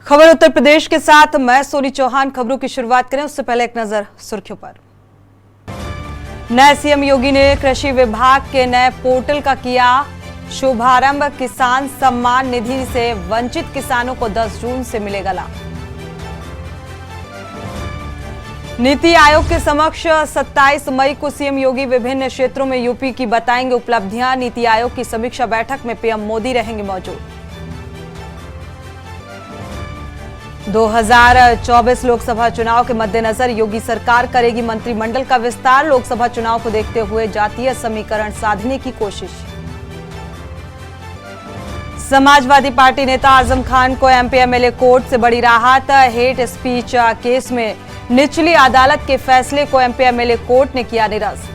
खबर उत्तर प्रदेश के साथ मैं सोनी चौहान। खबरों की शुरुआत करें उससे पहले एक नजर सुर्खियों पर। नए सीएम योगी ने कृषि विभाग के नए पोर्टल का किया शुभारंभ। किसान सम्मान निधि से वंचित किसानों को 10 जून से मिलेगा लाभ। नीति आयोग के समक्ष 27 मई को सीएम योगी विभिन्न क्षेत्रों में यूपी की बताएंगे उपलब्धियां। नीति आयोग की समीक्षा बैठक में पीएम मोदी रहेंगे मौजूद। 2024 लोकसभा चुनाव के मद्देनजर योगी सरकार करेगी मंत्रिमंडल का विस्तार। लोकसभा चुनाव को देखते हुए जातीय समीकरण साधने की कोशिश। समाजवादी पार्टी नेता आजम खान को एमपी एमएलए कोर्ट से बड़ी राहत। हेट स्पीच केस में निचली अदालत के फैसले को एमपी एमएलए कोर्ट ने किया निरस्त।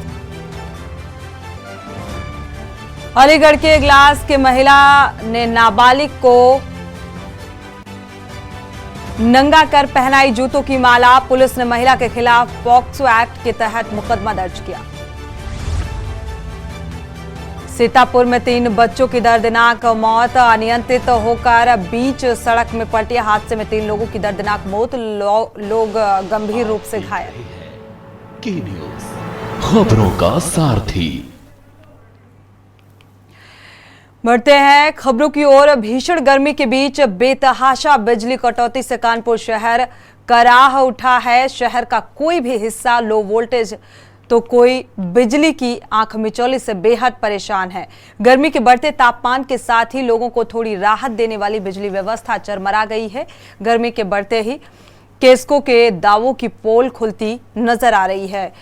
अलीगढ़ के इगलास के महिला ने नाबालिग को नंगा कर पहनाई जूतों की माला। पुलिस ने महिला के खिलाफ पॉक्सो एक्ट के तहत मुकदमा दर्ज किया। सीतापुर में 3 बच्चों की दर्दनाक मौत। अनियंत्रित होकर बीच सड़क में पलटे हादसे में 3 लोगों की दर्दनाक मौत। लोग गंभीर रूप से घायल। की न्यूज़, खबरों का सारथी। बढ़ते हैं खबरों की ओर। भीषण गर्मी के बीच बेतहाशा बिजली कटौती से कानपुर शहर कराह उठा है। शहर का कोई भी हिस्सा लो वोल्टेज तो कोई बिजली की आंख मिचौली से बेहद परेशान है। गर्मी के बढ़ते तापमान के साथ ही लोगों को थोड़ी राहत देने वाली बिजली व्यवस्था चरमरा गई है। गर्मी के बढ़ते ही केस्को के दावों की पोल खुलती नजर आ रही है।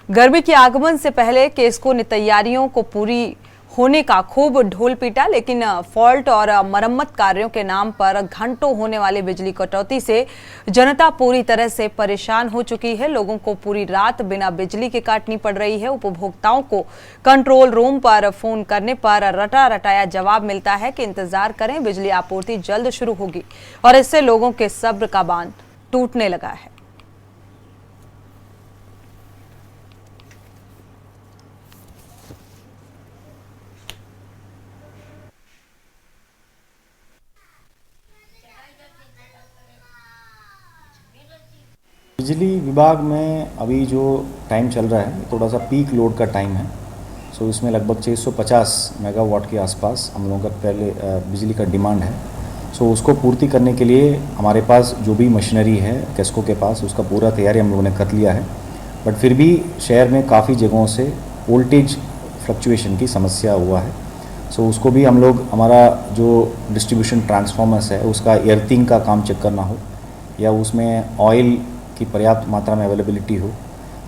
गर्मी के आगमन से पहले केस्को ने तैयारियों को पूरी होने का खूब ढोल पीटा, लेकिन फॉल्ट और मरम्मत कार्यों के नाम पर घंटों होने वाली बिजली कटौती से जनता पूरी तरह से परेशान हो चुकी है। लोगों को पूरी रात बिना बिजली के काटनी पड़ रही है। उपभोक्ताओं को कंट्रोल रूम पर फोन करने पर रटा रटाया जवाब मिलता है कि इंतजार करें, बिजली आपूर्ति जल्द शुरू होगी। और इससे लोगों के सब्र का बांध टूटने लगा है। बिजली विभाग में अभी जो टाइम चल रहा है थोड़ा सा पीक लोड का टाइम है। सो इसमें लगभग 650 मेगावाट के आसपास हम लोगों का पहले बिजली का डिमांड है। सो उसको पूर्ति करने के लिए हमारे पास जो भी मशीनरी है केस्को के पास, उसका पूरा तैयारी हम लोगों ने कर लिया है। बट फिर भी शहर में काफ़ी जगहों से वोल्टेज फ्लक्चुएशन की समस्या हुआ है। सो उसको भी हम लोग, हमारा जो डिस्ट्रीब्यूशन ट्रांसफार्मर्स है उसका एर्थिंग का काम चेक करना हो, या उसमें ऑयल की पर्याप्त मात्रा में अवेलेबिलिटी हो,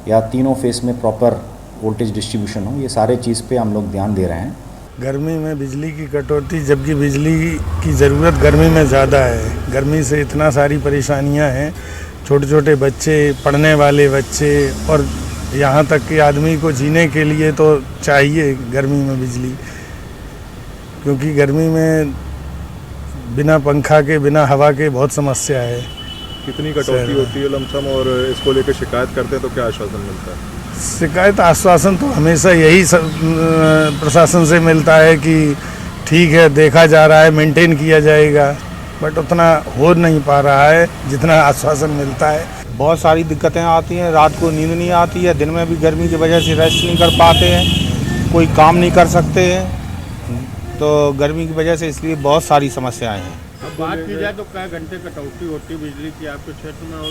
या तीनों फेस में प्रॉपर वोल्टेज डिस्ट्रीब्यूशन हो, ये सारे चीज़ पे हम लोग ध्यान दे रहे हैं। गर्मी में बिजली की कटौती, जबकि बिजली की ज़रूरत गर्मी में ज़्यादा है। गर्मी से इतना सारी परेशानियां हैं, छोटे छोटे बच्चे, पढ़ने वाले बच्चे और यहाँ तक कि आदमी को जीने के लिए तो चाहिए गर्मी में बिजली, क्योंकि गर्मी में बिना पंखा के, बिना हवा के बहुत समस्या है। कितनी कटौती होती है लमसम, और इसको लेकर शिकायत करते हैं तो क्या आश्वासन मिलता है? शिकायत आश्वासन तो हमेशा यही प्रशासन से मिलता है कि ठीक है, देखा जा रहा है, मेंटेन किया जाएगा, बट उतना हो नहीं पा रहा है जितना आश्वासन मिलता है। बहुत सारी दिक्कतें आती हैं, रात को नींद नहीं आती है, दिन में भी गर्मी की वजह से रेस्ट नहीं कर पाते हैं, कोई काम नहीं कर सकते हैं, तो गर्मी की वजह से इसलिए बहुत सारी समस्याएँ हैं। अब बात की जाए तो क्या घंटे कटौती होती है बिजली की आपके क्षेत्र में, और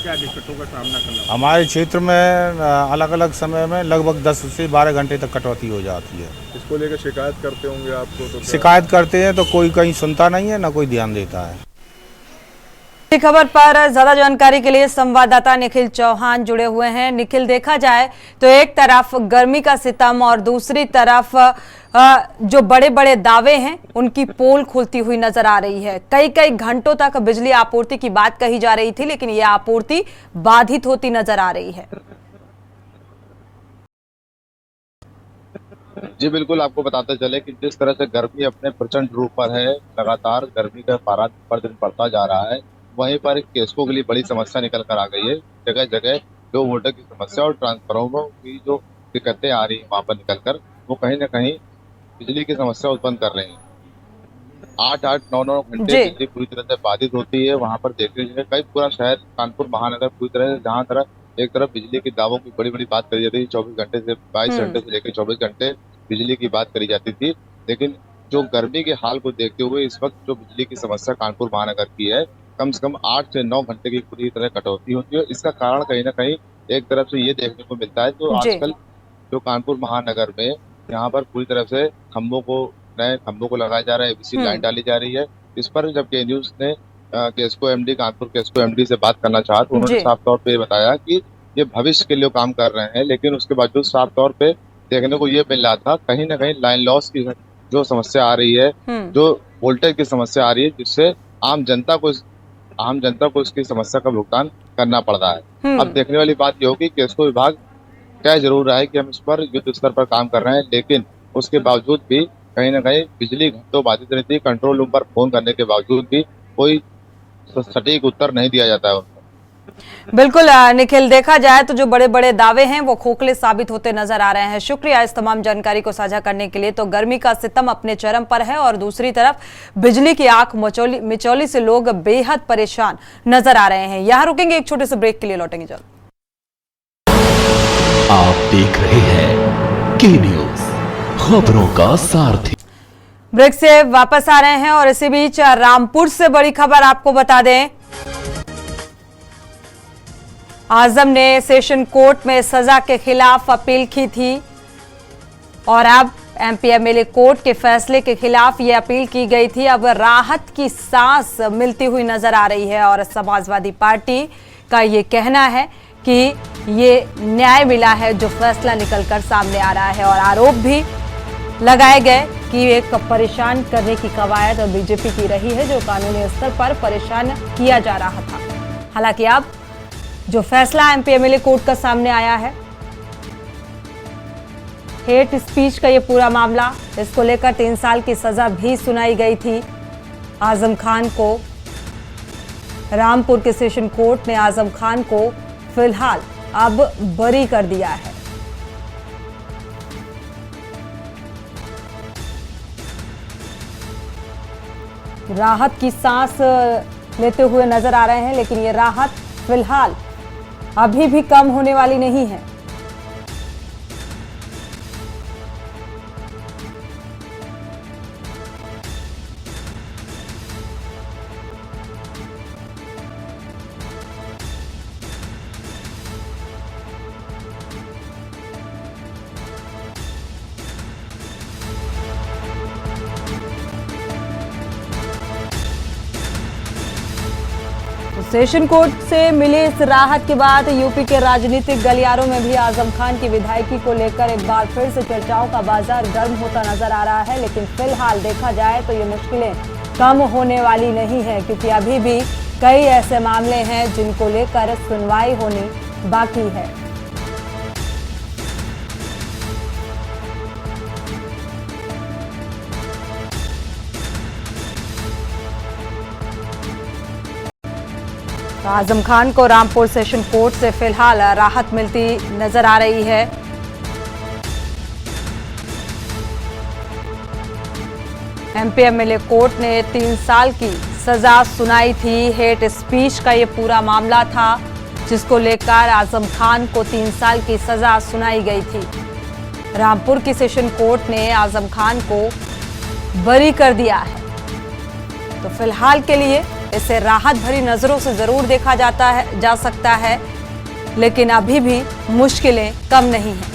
क्या दिक्कतों का सामना करना? हमारे क्षेत्र में अलग अलग समय में लगभग 10 से 12 घंटे तक कटौती हो जाती है। इसको लेकर शिकायत करते होंगे आपको? तो शिकायत करते हैं तो कोई कहीं सुनता नहीं है, ना कोई ध्यान देता है। खबर पर ज्यादा जानकारी के लिए संवाददाता निखिल चौहान जुड़े हुए हैं। निखिल, देखा जाए तो एक तरफ गर्मी का सितम और दूसरी तरफ जो बड़े बड़े दावे हैं उनकी पोल खुलती हुई नजर आ रही है। कई कई घंटों तक बिजली आपूर्ति की बात कही जा रही थी, लेकिन यह आपूर्ति बाधित होती नजर आ रही है। जी बिल्कुल, आपको बताते चले कि जिस तरह से गर्मी अपने प्रचंड रूप पर है, लगातार गर्मी का पारा पर दिन बढ़ता जा रहा है, वहीं पर केस्को के लिए बड़ी समस्या निकल कर आ गई है। जगह जगह लो वोल्टेज की समस्या और ट्रांसफार्मरों की जो दिक्कतें आ रही है वहाँ पर निकल कर, वो कहीं ना कहीं बिजली की समस्या उत्पन्न कर रही हैं। 8-8, 9-9 घंटे जी। बिजली पूरी तरह से बाधित होती है। वहाँ पर देखने के लिए कई पूरा शहर कानपुर महानगर पूरी तरह से जहाँ तरफ एक तरफ बिजली के दावों की बड़ी बात करी जाती थी, 24 घंटे से 22 घंटे से लेकर 24 घंटे बिजली की बात करी जाती थी। लेकिन जो गर्मी के हाल को देखते हुए इस वक्त जो बिजली की समस्या कानपुर महानगर की है, कम से कम 8 से 9 घंटे की पूरी तरह कटौती होती है। इसका कारण कहीं ना कहीं एक तरफ से ये देखने को मिलता है जो जी। आजकल जो कानपुर महानगर में यहाँ पर पूरी तरफ से नए खंभों को लगाया जा रहा है, एबीसी लाइन डाली जा रही है। इस पर जब के न्यूज ने KESCO MD Kanpur KESCO MD से बात करना चाहा तो उन्होंने जी। साफ तौर पे बताया कि ये भविष्य के लिए काम कर रहे हैं, लेकिन उसके बावजूद साफ तौर पे देखने को ये मिल रहा था कहीं ना कहीं लाइन लॉस की जो समस्या आ रही है, जो वोल्टेज की समस्या आ रही है, जिससे आम जनता को इसकी समस्या का भुगतान करना पड़ रहा है। अब देखने वाली बात ये होगी कि केस्को विभाग कह जरूर रहा है कि हम इस पर युद्ध स्तर पर काम कर रहे हैं, लेकिन उसके बावजूद भी कहीं ना कहीं बिजली घंटों बाधित रहती है। कंट्रोल रूम पर फोन करने के बावजूद भी कोई सटीक उत्तर नहीं दिया जाता है उनको। बिल्कुल निखिल, देखा जाए तो जो बड़े बड़े दावे हैं वो खोखले साबित होते नजर आ रहे हैं। शुक्रिया इस तमाम जानकारी को साझा करने के लिए। तो गर्मी का सितम अपने चरम पर है और दूसरी तरफ बिजली की आंख मिचौली से लोग बेहद परेशान नजर आ रहे हैं। यहां रुकेंगे, एक छोटे से ब्रेक के लिए लौटेंगे जल्द। आप देख रहे हैं के न्यूज, खबरों का सारथी। ब्रेक से वापस आ रहे हैं और इसी बीच रामपुर से बड़ी खबर आपको बता दें। आजम ने सेशन कोर्ट में सजा के खिलाफ अपील की थी और अब एमपी एमएलए कोर्ट के फैसले के खिलाफ ये अपील की गई थी। अब राहत की सांस मिलती हुई नजर आ रही है और समाजवादी पार्टी का ये कहना है कि ये न्याय मिला है जो फैसला निकलकर सामने आ रहा है। और आरोप भी लगाए गए कि एक परेशान करने की कवायद और बीजेपी की रही है जो कानूनी स्तर पर परेशान किया जा रहा था। हालांकि अब जो फैसला एमपी एमएलए कोर्ट का सामने आया है, हेट स्पीच का ये पूरा मामला, इसको लेकर 3 साल की सजा भी सुनाई गई थी आजम खान को। रामपुर के सेशन कोर्ट ने आजम खान को फिलहाल अब बरी कर दिया है। राहत की सांस लेते हुए नजर आ रहे हैं, लेकिन ये राहत फिलहाल अभी भी कम होने वाली नहीं है। सेशन कोर्ट से मिली इस राहत के बाद यूपी के राजनीतिक गलियारों में भी आजम खान की विधायकी को लेकर एक बार फिर से चर्चाओं का बाजार गर्म होता नजर आ रहा है। लेकिन फिलहाल देखा जाए तो ये मुश्किलें कम होने वाली नहीं है, क्योंकि अभी भी कई ऐसे मामले हैं जिनको लेकर सुनवाई होनी बाकी है। तो आजम खान को रामपुर सेशन कोर्ट से फिलहाल राहत मिलती नजर आ रही है। एमपी एमएलए कोर्ट ने 3 साल की सजा सुनाई थी। हेट स्पीच का ये पूरा मामला था जिसको लेकर आजम खान को 3 साल की सजा सुनाई गई थी। रामपुर की सेशन कोर्ट ने आजम खान को बरी कर दिया है। तो फिलहाल के लिए इसे राहत भरी नजरों से जरूर देखा जा सकता है, लेकिन अभी भी मुश्किलें कम नहीं हैं।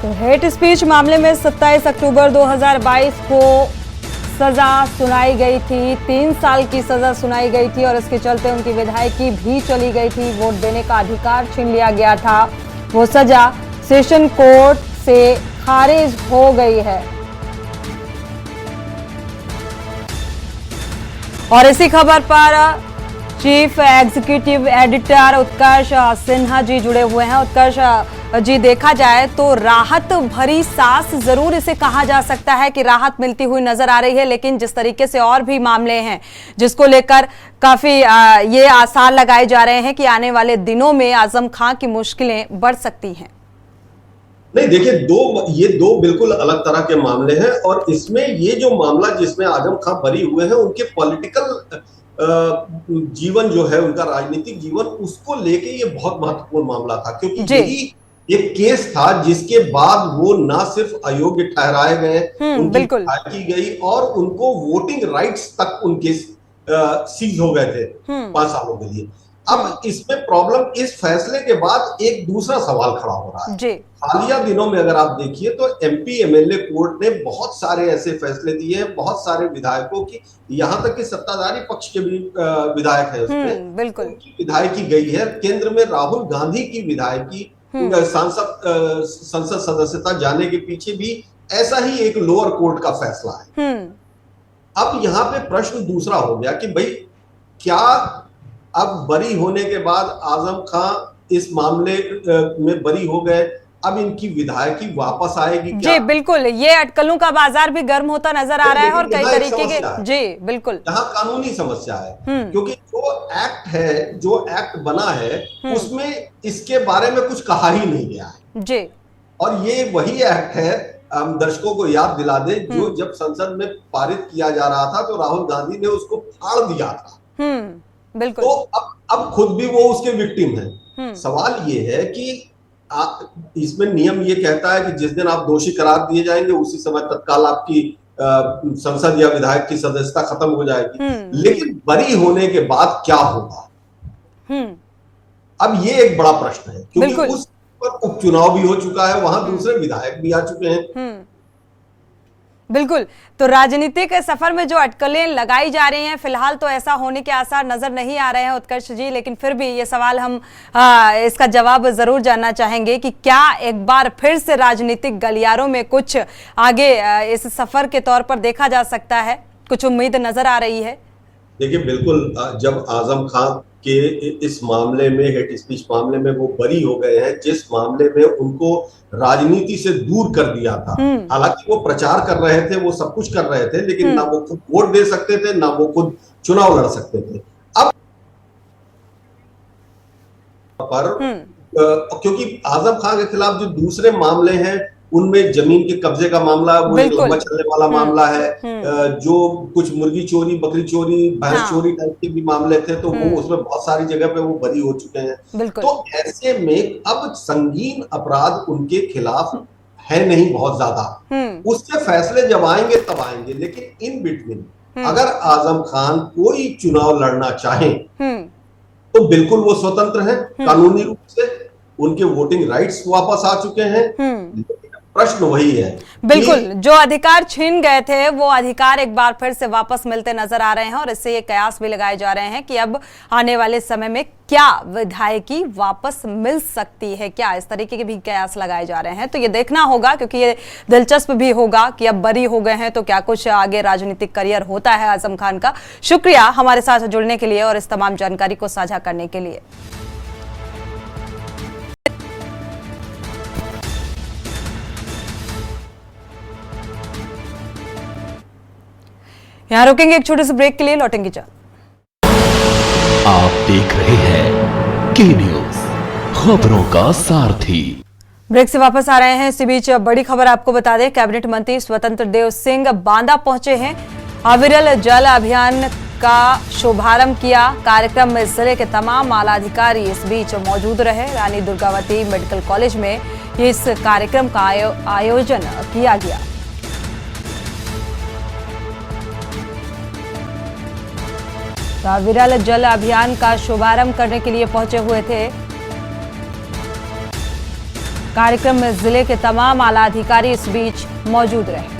तो हेट स्पीच मामले में 27 अक्टूबर 2022 को सजा सुनाई गई थी। 3 साल की सजा सुनाई गई थी और इसके चलते उनकी विधायकी भी चली गई थी। वोट देने का अधिकार छीन लिया गया था। वो सजा सेशन कोर्ट से खारिज हो गई है। और इसी खबर पर चीफ एग्जीक्यूटिव एडिटर उत्कर्ष सिन्हा जी जुड़े हुए हैं। उत्कर्ष जी, देखा जाए तो राहत भरी सांस जरूर इसे कहा जा सकता है कि राहत मिलती हुई नजर आ रही है, लेकिन जिस तरीके से और भी मामले हैं जिसको लेकर काफी ये आसार लगाए जा रहे हैं कि आने वाले दिनों में आजम खां की मुश्किलें बढ़ सकती हैं। नहीं, देखिए, ये दो बिल्कुल अलग तरह के मामले हैं और इसमें ये जो मामला जिसमें आजम खां बरी हुए हैं, उनके पॉलिटिकल जीवन जो है, उनका राजनीतिक जीवन, उसको लेके ये बहुत महत्वपूर्ण मामला था, क्योंकि यही एक केस था जिसके बाद वो ना सिर्फ अयोग्य ठहराए गए, उनकी हत्या की गई और उनको वोटिंग राइट्स तक उनके सीज हो गए थे 5 सालों के लिए। अब इसमें प्रॉब्लम, इस फैसले के बाद एक दूसरा सवाल खड़ा हो रहा है। हालिया दिनों में अगर आप देखिए तो एमपी एमएलए कोर्ट ने बहुत सारे ऐसे फैसले दिए हैं, बहुत सारे विधायकों की, यहाँ तक कि सत्ताधारी पक्ष के भी विधायक है उसमें, बिल्कुल उनकी विधायकी गई है। केंद्र में राहुल गांधी की विधायकी, संसद सदस्यता जाने के पीछे भी ऐसा ही एक लोअर कोर्ट का फैसला है। अब यहाँ पे प्रश्न दूसरा हो गया कि भाई, क्या अब बरी होने के बाद आजम खां इस मामले में बरी हो गए, अब इनकी विधायकी वापस आएगी क्या? जी बिल्कुल, ये अटकलों का बाजार भी गर्म होता नजर आ रहा है और कई तरीके के, जी बिल्कुल, यहाँ कानूनी समस्या है, क्योंकि जो एक्ट है, जो एक्ट बना है, उसमें इसके बारे में कुछ कहा ही नहीं गया है जी। और ये वही एक्ट है, हम दर्शकों को याद दिला दें, जो जब संसद में पारित किया जा रहा था तो राहुल गांधी ने उसको फाड़ दिया था। बिल्कुल। तो अब खुद भी वो उसके विक्टिम हैं। सवाल ये है कि इसमें नियम ये कहता है कि जिस दिन आप दोषी करार दिए जाएंगे उसी समय तत्काल आपकी संसद या विधायक की सदस्यता खत्म हो जाएगी, लेकिन बरी होने के बाद क्या होगा, अब ये एक बड़ा प्रश्न है, क्योंकि उस पर उपचुनाव भी हो चुका है, वहां दूसरे विधायक भी आ चुके हैं। बिल्कुल, तो राजनीतिक सफर में जो अटकलें लगाई जा रही हैं, फिलहाल तो ऐसा होने के आसार नजर नहीं आ रहे हैं उत्कर्ष जी, लेकिन फिर भी ये सवाल हम इसका जवाब जरूर जानना चाहेंगे कि क्या एक बार फिर से राजनीतिक गलियारों में कुछ आगे इस सफर के तौर पर देखा जा सकता है, कुछ उम्मीद नजर आ रही है? देखिए, बिल्कुल, जब आजम खां के इस मामले में, हेट स्पीच मामले में वो बरी हो गए हैं, जिस मामले में उनको राजनीति से दूर कर दिया था, हालांकि वो प्रचार कर रहे थे, वो सब कुछ कर रहे थे, लेकिन ना वो खुद वोट दे सकते थे, ना वो खुद चुनाव लड़ सकते थे। अब पर क्योंकि आजम खां के खिलाफ जो दूसरे मामले हैं, उनमें जमीन के कब्जे का मामला, वो एक लंबा चलने वाला मामला है, जो कुछ मुर्गी चोरी, बकरी चोरी, भैंस चोरी टाइप के भी मामले थे, तो वो उसमें बहुत सारी जगह पे वो बरी हो चुके हैं। तो ऐसे में अब संगीन अपराध उनके खिलाफ है नहीं बहुत ज्यादा, उसके फैसले जब आएंगे तब आएंगे, लेकिन इन बिटवीन अगर आजम खान कोई चुनाव लड़ना चाहे तो बिल्कुल वो स्वतंत्र है कानूनी रूप से, उनके वोटिंग राइट्स वापस आ चुके हैं। प्रश्न वही है, बिल्कुल, जो अधिकार छीन गए थे वो अधिकार एक बार फिर से वापस मिलते नजर आ रहे हैं और इससे ये कयास भी लगाए जा रहे हैं कि अब आने वाले समय में क्या विधायकी वापस मिल सकती है, क्या इस तरीके के भी कयास लगाए जा रहे हैं। तो ये देखना होगा, क्योंकि ये दिलचस्प भी होगा कि अब बरी हो गए हैं तो क्या कुछ आगे राजनीतिक करियर होता है आजम खान का। शुक्रिया हमारे साथ जुड़ने के लिए और इस तमाम जानकारी को साझा करने के लिए। यहां रुकेंगे एक छोटे से ब्रेक के लिए, लौटेंगे जल्द। आप देख रहे हैं के न्यूज, खबरों का सारथी। ब्रेक से वापस आ रहे हैं। इसी बीच बड़ी खबर आपको बता दें, कैबिनेट मंत्री स्वतंत्र देव सिंह बांदा पहुंचे हैं। अविरल जल अभियान का शुभारंभ किया। कार्यक्रम में जिले के तमाम आला अधिकारी इस बीच मौजूद रहे। रानी दुर्गावती मेडिकल कॉलेज में इस कार्यक्रम का आयोजन किया गया। अविरल जल अभियान का शुभारंभ करने के लिए पहुंचे हुए थे। कार्यक्रम में जिले के तमाम आला अधिकारी इस बीच मौजूद रहे।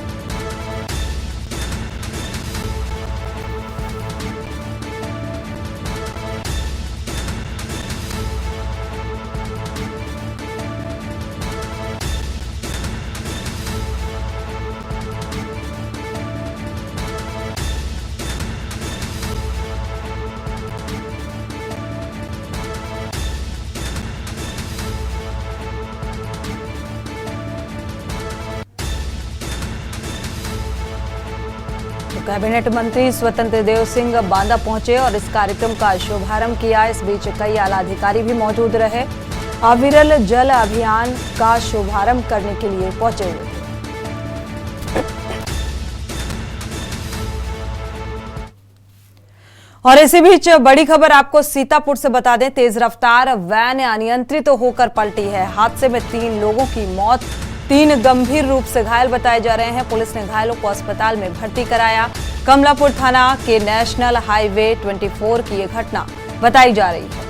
कैबिनेट मंत्री स्वतंत्र देव सिंह बांदा पहुंचे और इस कार्यक्रम का शुभारंभ किया। इस बीच कई आला अधिकारी भी मौजूद रहे। अविरल जल अभियान का शुभारंभ करने के लिए पहुंचे हुए थे। और इसी बीच बड़ी खबर आपको सीतापुर से बता दें, तेज रफ्तार वैन अनियंत्रित होकर पलटी है। हादसे में 3 लोगों की मौत, 3 गंभीर रूप से घायल बताए जा रहे हैं। पुलिस ने घायलों को अस्पताल में भर्ती कराया। कमलापुर थाना के नेशनल हाईवे 24 की यह घटना बताई जा रही है।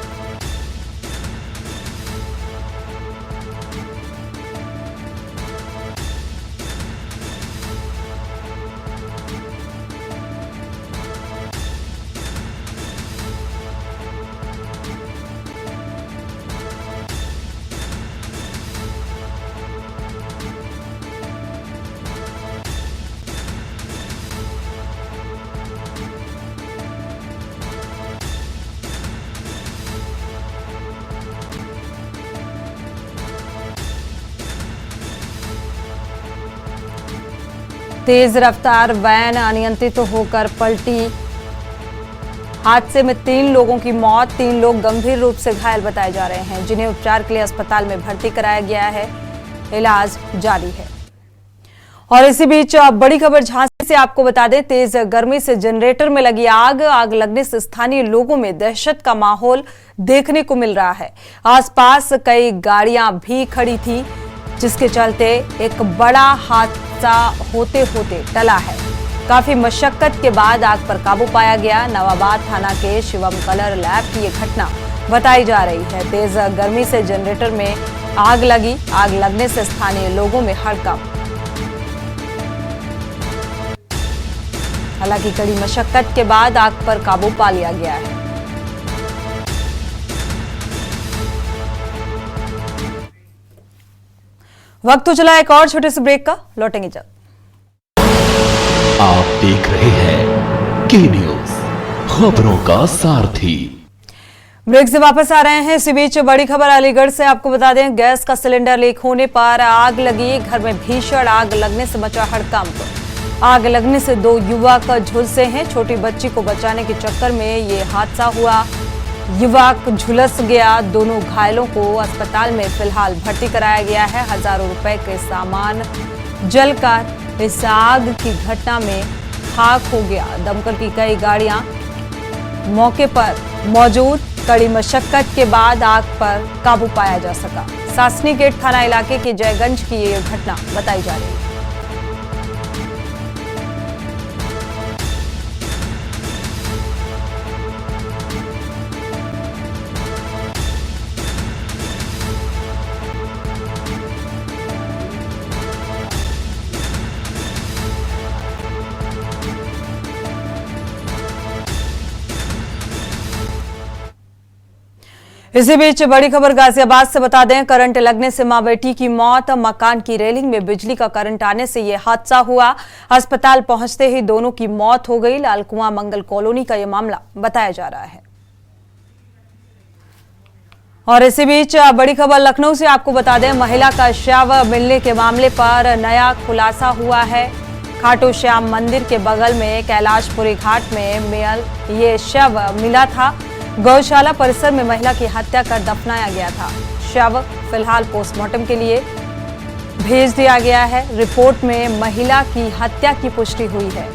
तेज रफ्तार वैन अनियंत्रित होकर पलटी। हादसे में 3 लोगों की मौत, 3 लोग गंभीर रूप से घायल बताए जा रहे हैं, जिन्हें उपचार के लिए अस्पताल में भर्ती कराया गया है। इलाज जारी है। और इसी बीच बड़ी खबर झांसी से आपको बता दें, तेज गर्मी से जनरेटर में लगी आग लगने से स्थानीय लोगों में दहशत का माहौल देखने को मिल रहा है। आसपास कई गाड़ियां भी खड़ी थी, जिसके चलते एक बड़ा हादसा होते होते टला है। काफी मशक्कत के बाद आग पर काबू पाया गया। नवाबाद थाना के शिवम कलर लैब की ये घटना बताई जा रही है। तेज गर्मी से जनरेटर में आग लगी। आग लगने से स्थानीय लोगों में हड़कंप। हालांकि कड़ी मशक्कत के बाद आग पर काबू पा लिया गया है। वक्त तो चला एक और छोटे से ब्रेक का, लौटेंगे जल्द। आप देख रहे हैं के न्यूज, खबरों का सारथी। ब्रेक से वापस आ रहे हैं। इसी बीच बड़ी खबर अलीगढ़ से आपको बता दें, गैस का सिलेंडर लीक होने पर आग लगी। घर में भीषण आग लगने से मचा हड़कंप। आग लगने से 2 युवक झुलसे हैं। छोटी बच्ची को बचाने के चक्कर में ये हादसा हुआ। युवक झुलस गया। दोनों घायलों को अस्पताल में फिलहाल भर्ती कराया गया है। हजारों रुपए के सामान जलकर इस आग की घटना में खाक हो गया। दमकल की कई गाड़ियां मौके पर मौजूद। कड़ी मशक्कत के बाद आग पर काबू पाया जा सका। सासनी गेट थाना इलाके के जयगंज की ये घटना बताई जा रही है। इसी बीच बड़ी खबर गाजियाबाद से बता दें, करंट लगने से मां बेटी की मौत। मकान की रेलिंग में बिजली का करंट आने से यह हादसा हुआ। अस्पताल पहुंचते ही दोनों की मौत हो गई। लालकुआं मंगल कॉलोनी का यह मामला बताया जा रहा है। और इसी बीच बड़ी खबर लखनऊ से आपको बता दें, महिला का शव मिलने के मामले पर नया खुलासा हुआ है। खाटू श्याम मंदिर के बगल में कैलाशपुरी घाट में ये शव मिला था। गौशाला परिसर में महिला की हत्या कर दफनाया गया था। शव फिलहाल पोस्टमार्टम के लिए भेज दिया गया है। रिपोर्ट में महिला की हत्या की पुष्टि हुई है।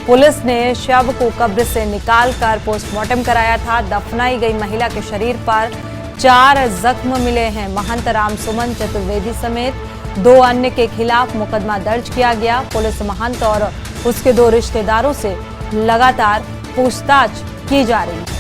पुलिस ने शव को कब्र से निकालकर पोस्टमार्टम कराया था। दफनाई गई महिला के शरीर पर 4 जख्म मिले हैं। महंत रामसुमन चतुर्वेदी समेत 2 अन्य के खिलाफ मुकदमा दर्ज किया गया। पुलिस महंत और उसके 2 रिश्तेदारों से लगातार पूछताछ की जा रही है।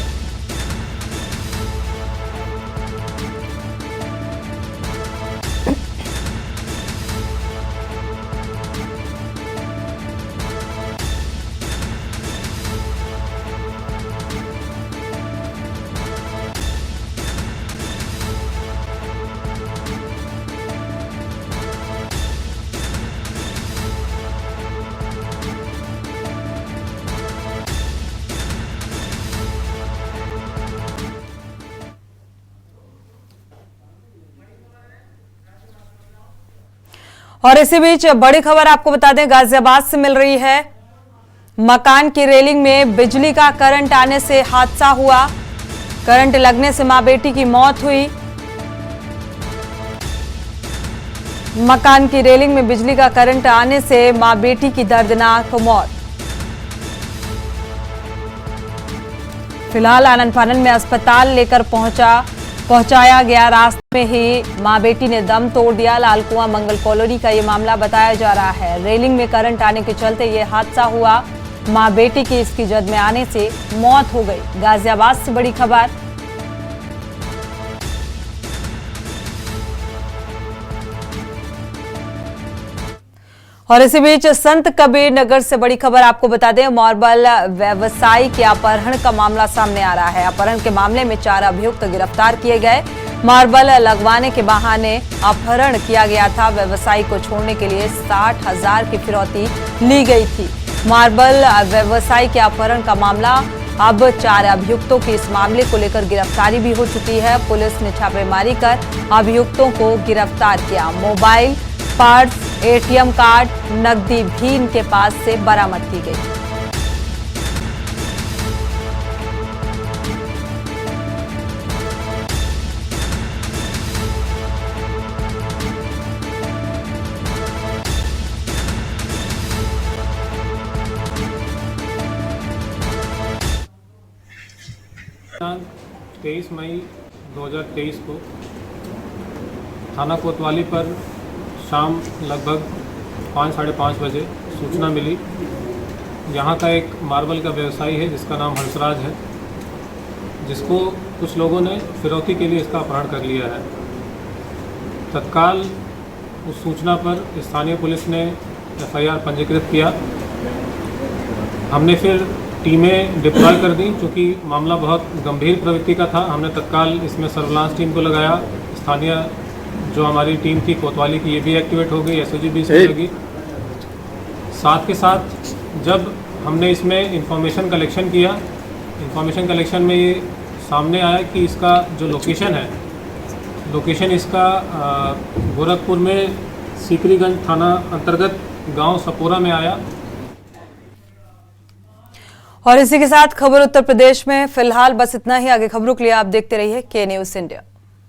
और इसी बीच बड़ी खबर आपको बता दें, गाजियाबाद से मिल रही है। मकान की रेलिंग में बिजली का करंट आने से हादसा हुआ। करंट लगने से मां बेटी की मौत हुई। मकान की रेलिंग में बिजली का करंट आने से मां बेटी की दर्दनाक मौत। फिलहाल आनन फानन में अस्पताल लेकर पहुंचाया गया। रास्ते में ही मां बेटी ने दम तोड़ दिया। लालकुआं मंगल कॉलोनी का ये मामला बताया जा रहा है। रेलिंग में करंट आने के चलते ये हादसा हुआ। मां बेटी की इसकी जद में आने से मौत हो गई। गाजियाबाद से बड़ी खबर। और इसी बीच संत कबीर नगर से बड़ी खबर आपको बता दें, मार्बल व्यवसायी के अपहरण का मामला सामने आ रहा है। अपहरण के मामले में 4 अभियुक्त गिरफ्तार किए गए। मार्बल लगवाने के बहाने अपहरण किया गया था। व्यवसायी को छोड़ने के लिए 60,000 की फिरौती ली गई थी। मार्बल व्यवसायी के अपहरण का मामला, अब 4 अभियुक्तों की इस मामले को लेकर गिरफ्तारी भी हो चुकी है। पुलिस ने छापेमारी कर अभियुक्तों को गिरफ्तार किया। मोबाइल, पर्स, एटीएम कार्ड, नकदी भी इनके पास से बरामद की गई। दिनांक 23 मई 2023 को थाना कोतवाली पर शाम लगभग 5 साढ़े 5 बजे सूचना मिली। यहाँ का एक मार्बल का व्यवसायी है जिसका नाम हंसराज है, जिसको कुछ लोगों ने फिरौती के लिए इसका अपहरण कर लिया है। तत्काल उस सूचना पर स्थानीय पुलिस ने FIR पंजीकृत किया। हमने फिर टीमें डिप्लॉय कर दी। चूँकि मामला बहुत गंभीर प्रवृत्ति का था, हमने तत्काल इसमें सर्विलांस टीम को लगाया। स्थानीय जो हमारी टीम थी कोतवाली की, ये भी एक्टिवेट हो गई, SOG भी इसमें लगी। साथ के साथ जब हमने इसमें इंफॉर्मेशन कलेक्शन किया, इंफॉर्मेशन कलेक्शन में ये सामने आया कि इसका जो लोकेशन है, लोकेशन इसका गोरखपुर में सीकरीगंज थाना अंतर्गत गांव सपोरा में आया। और इसी के साथ खबर उत्तर प्रदेश में फिलहाल बस इतना ही। आगे खबरों के लिए आप देखते रहिए K News India।